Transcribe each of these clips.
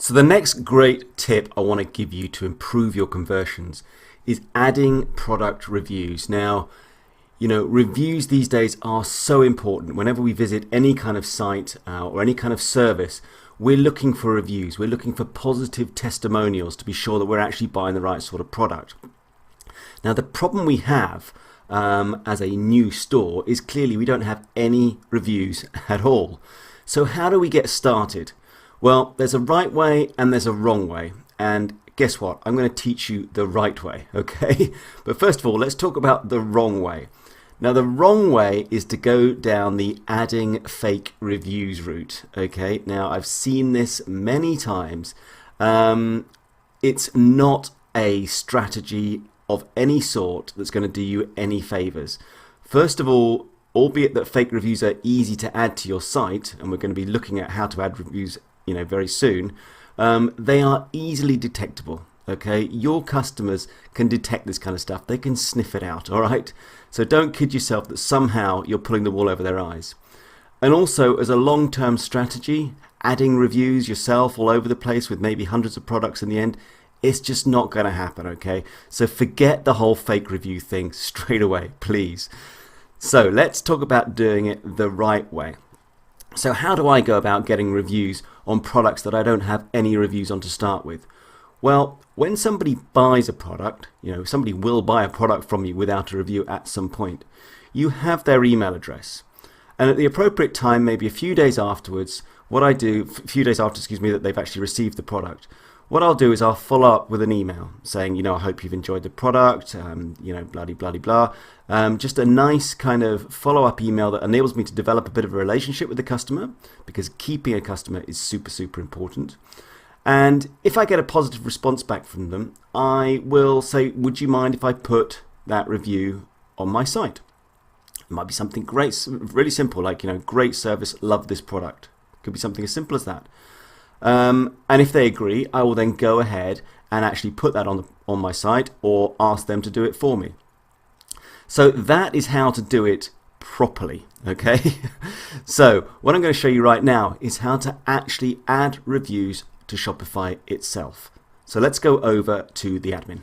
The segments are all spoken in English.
So the next great tip I want to give you to improve your conversions is adding product reviews. Now, reviews these days are so important. Whenever we visit any kind of site or any kind of service, we're looking for reviews. We're looking for positive testimonials to be sure that we're actually buying the right sort of product. Now, the problem we have as a new store is clearly we don't have any reviews at all. So how do we get started? Well, there's a right way and there's a wrong way. And guess what? I'm going to teach you the right way, okay? But first of all, let's talk about the wrong way. Now, the wrong way is to go down the adding fake reviews route, okay? Now, I've seen this many times. It's not a strategy of any sort that's going to do you any favors. First of all, albeit that fake reviews are easy to add to your site, and we're going to be looking at how to add reviews very soon, they are easily detectable. Okay, your customers can detect this kind of stuff. They can sniff it out, all right? So don't kid yourself that somehow you're pulling the wool over their eyes. And also, as a long-term strategy, adding reviews yourself all over the place with maybe hundreds of products in the end, it's just not going to happen, okay? So forget the whole fake review thing straight away, please. So let's talk about doing it the right way. So how do I go about getting reviews on products that I don't have any reviews on to start with? Well, when somebody buys a product, somebody will buy a product from you without a review at some point. You have their email address. And at the appropriate time, maybe a few days afterwards, that they've actually received the product, what I'll do is I'll follow up with an email saying, I hope you've enjoyed the product, blah. Just a nice kind of follow-up email that enables me to develop a bit of a relationship with the customer, because keeping a customer is super, super important. And if I get a positive response back from them, I will say, would you mind if I put that review on my site? It might be something great, really simple, like, great service, love this product. Could be something as simple as that. And if they agree, I will then go ahead and actually put that on my site or ask them to do it for me. So that is how to do it properly, okay? So what I'm going to show you right now is how to actually add reviews to Shopify itself. So let's go over to the admin.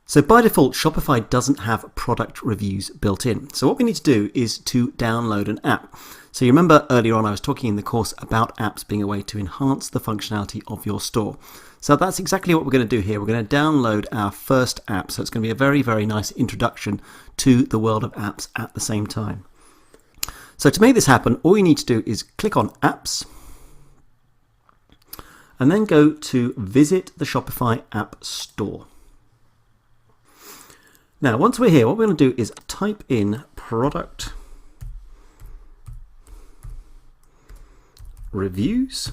So by default, Shopify doesn't have product reviews built in. So what we need to do is to download an app. So you remember earlier on I was talking in the course about apps being a way to enhance the functionality of your store. So that's exactly what we're going to do here. We're going to download our first app. So it's going to be a very, very nice introduction to the world of apps at the same time. So to make this happen, all you need to do is click on Apps and then go to Visit the Shopify App Store. Now, once we're here, what we're going to do is type in product reviews.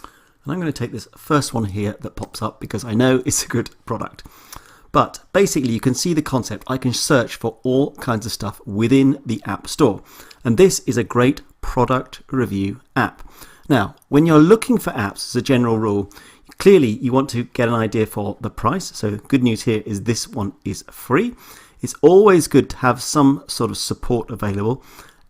And I'm going to take this first one here that pops up because I know it's a good product. But basically, you can see the concept. I can search for all kinds of stuff within the App Store. And this is a great product review app. Now, when you're looking for apps as a general rule, clearly you want to get an idea for the price. So good news here is this one is free. It's always good to have some sort of support available.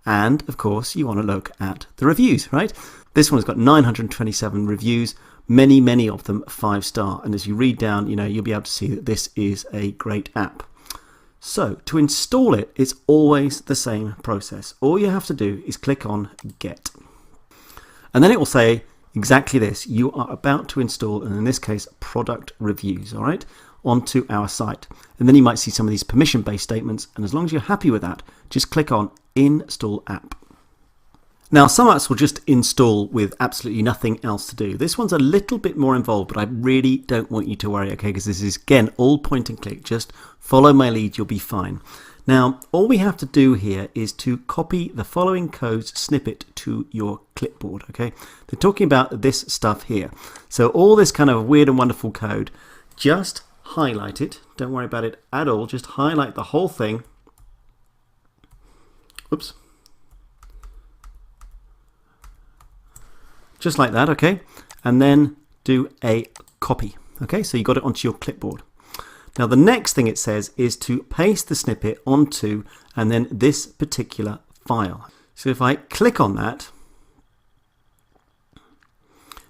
And of course, you want to look at the reviews, right? This one has got 927 reviews, many of them 5-star. And as you read down, you'll be able to see that this is a great app. So to install it, it's always the same process. All you have to do is click on Get. And then it will say exactly this. You are about to install, and in this case, product reviews, all right, onto our site. And then you might see some of these permission-based statements. And as long as you're happy with that, just click on Install App. Now, some apps will just install with absolutely nothing else to do. This one's a little bit more involved, but I really don't want you to worry, okay, because this is, again, all point and click. Just follow my lead, you'll be fine. Now, all we have to do here is to copy the following codes snippet to your clipboard, okay? They're talking about this stuff here. So all this kind of weird and wonderful code, just highlight it. Don't worry about it at all. Just highlight the whole thing. Oops. Just like that, okay? And then do a copy, okay? So you got it onto your clipboard. Now the next thing it says is to paste the snippet onto and then this particular file. So if I click on that,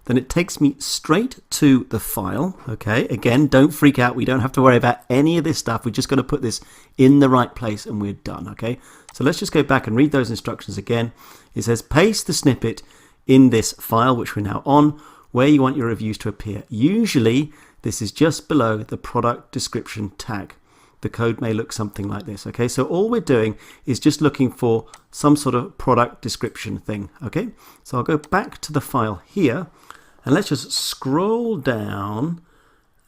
then it takes me straight to the file. Okay, again, don't freak out. We don't have to worry about any of this stuff. We're just going to put this in the right place and we're done. Okay, so let's just go back and read those instructions again. It says paste the snippet in this file, which we're now on, where you want your reviews to appear. Usually this is just below the product description tag. The code may look something like this. Okay, so all we're doing is just looking for some sort of product description thing. Okay, so I'll go back to the file here and let's just scroll down,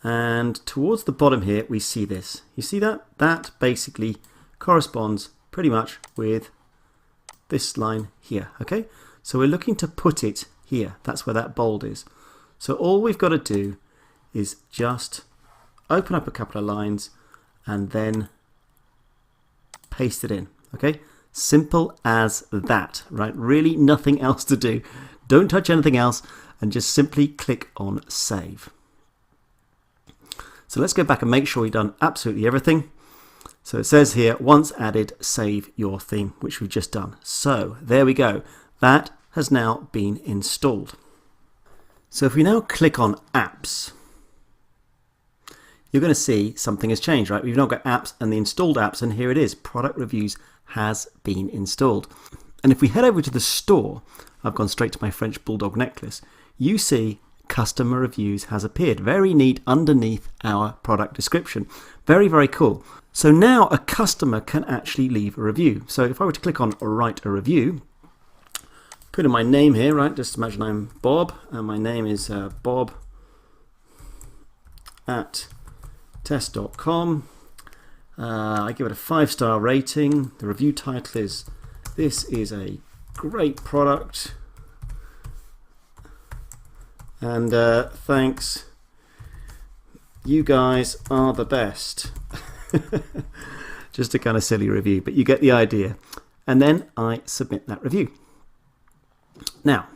and towards the bottom here we see this. You see that? That basically corresponds pretty much with this line here. Okay, so we're looking to put it here. That's where that bold is. So all we've got to do is just open up a couple of lines and then paste it in. Okay, simple as that, right? Really nothing else to do. Don't touch anything else and just simply click on save. So let's go back and make sure we've done absolutely everything. So it says here, once added, save your theme, which we've just done. So there we go. That has now been installed. So if we now click on apps, you're going to see something has changed, right? We've now got apps and the installed apps, and here it is, product reviews has been installed. And if we head over to the store, I've gone straight to my French Bulldog necklace, you see customer reviews has appeared. Very neat underneath our product description. Very, very cool. So now a customer can actually leave a review. So if I were to click on write a review, put in my name here, right? Just imagine I'm Bob and my name is Bob at test.com. I give it a 5-star rating. The review title is, this is a great product, and thanks, you guys are the best. Just a kind of silly review, but you get the idea. And then I submit that review. Now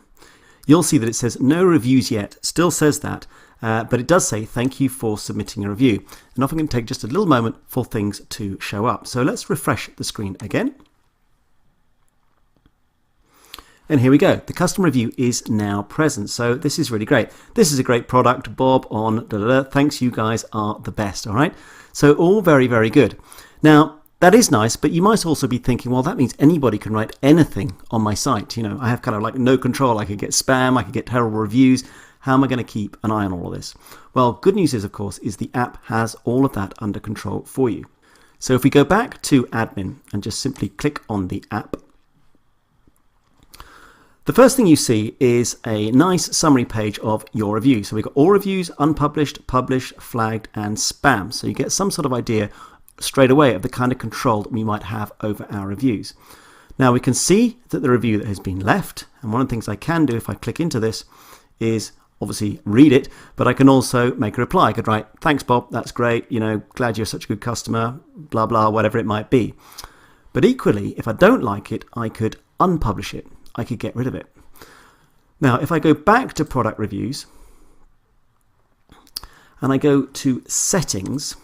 you'll see that it says no reviews yet, still says that, but it does say thank you for submitting a review. And often it can take just a little moment for things to show up. So let's refresh the screen again. And here we go. The customer review is now present. So this is really great. This is a great product, Bob on thanks, you guys are the best. All right. So all very, very good. Now that is nice, but you might also be thinking, well, that means anybody can write anything on my site. You know, I have kind of like no control. I could get spam, I could get terrible reviews. How am I going to keep an eye on all of this? Well, good news is, of course, is the app has all of that under control for you. So if we go back to admin and just simply click on the app, the first thing you see is a nice summary page of your review. So we've got all reviews, unpublished, published, flagged, and spam. So you get some sort of idea straight away of the kind of control that we might have over our reviews. Now we can see that the review that has been left, and one of the things I can do if I click into this is obviously read it, but I can also make a reply. I could write, thanks Bob, that's great, you know, glad you're such a good customer, blah, blah, whatever it might be. But equally, if I don't like it, I could unpublish it. I could get rid of it. Now, if I go back to product reviews and I go to settings,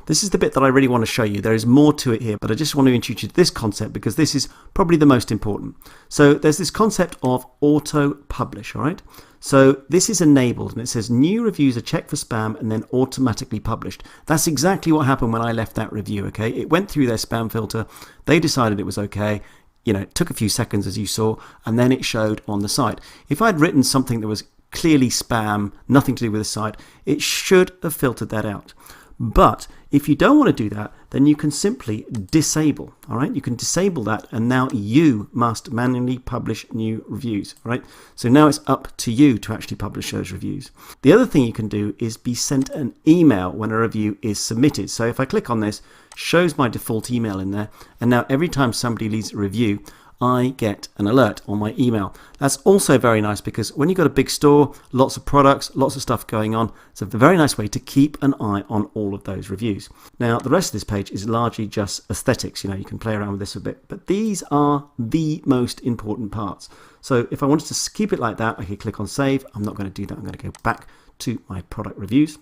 this is the bit that I really want to show you. There is more to it here, but I just want to introduce you to this concept because this is probably the most important. So there's this concept of auto publish, all right? So this is enabled and it says new reviews are checked for spam and then automatically published. That's exactly what happened when I left that review, okay? It went through their spam filter. They decided it was okay. You know, it took a few seconds as you saw, and then it showed on the site. If I'd written something that was clearly spam, nothing to do with the site, it should have filtered that out. But if you don't want to do that, then you can simply disable, all right? You can disable that, and now you must manually publish new reviews, all right? So now it's up to you to actually publish those reviews. The other thing you can do is be sent an email when a review is submitted. So if I click on this, shows my default email in there, and now every time somebody leaves a review, I get an alert on my email. That's also very nice because when you've got a big store, lots of products, lots of stuff going on, it's a very nice way to keep an eye on all of those reviews. Now, the rest of this page is largely just aesthetics. You know, you can play around with this a bit, but these are the most important parts. So if I wanted to keep it like that, I could click on save. I'm not going to do that. I'm going to go back to my product reviews.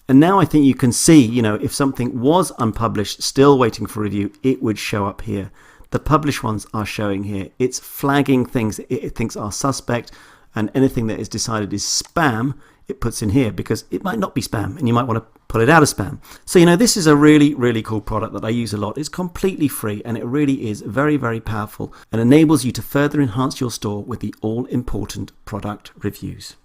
And now I think you can see, you know, if something was unpublished, still waiting for review, it would show up here. The published ones are showing here. It's flagging things that it thinks are suspect. and anything that is decided is spam, it puts in here, because it might not be spam and you might want to pull it out of spam. So, this is a really, really cool product that I use a lot. It's completely free and it really is very, very powerful and enables you to further enhance your store with the all-important product reviews.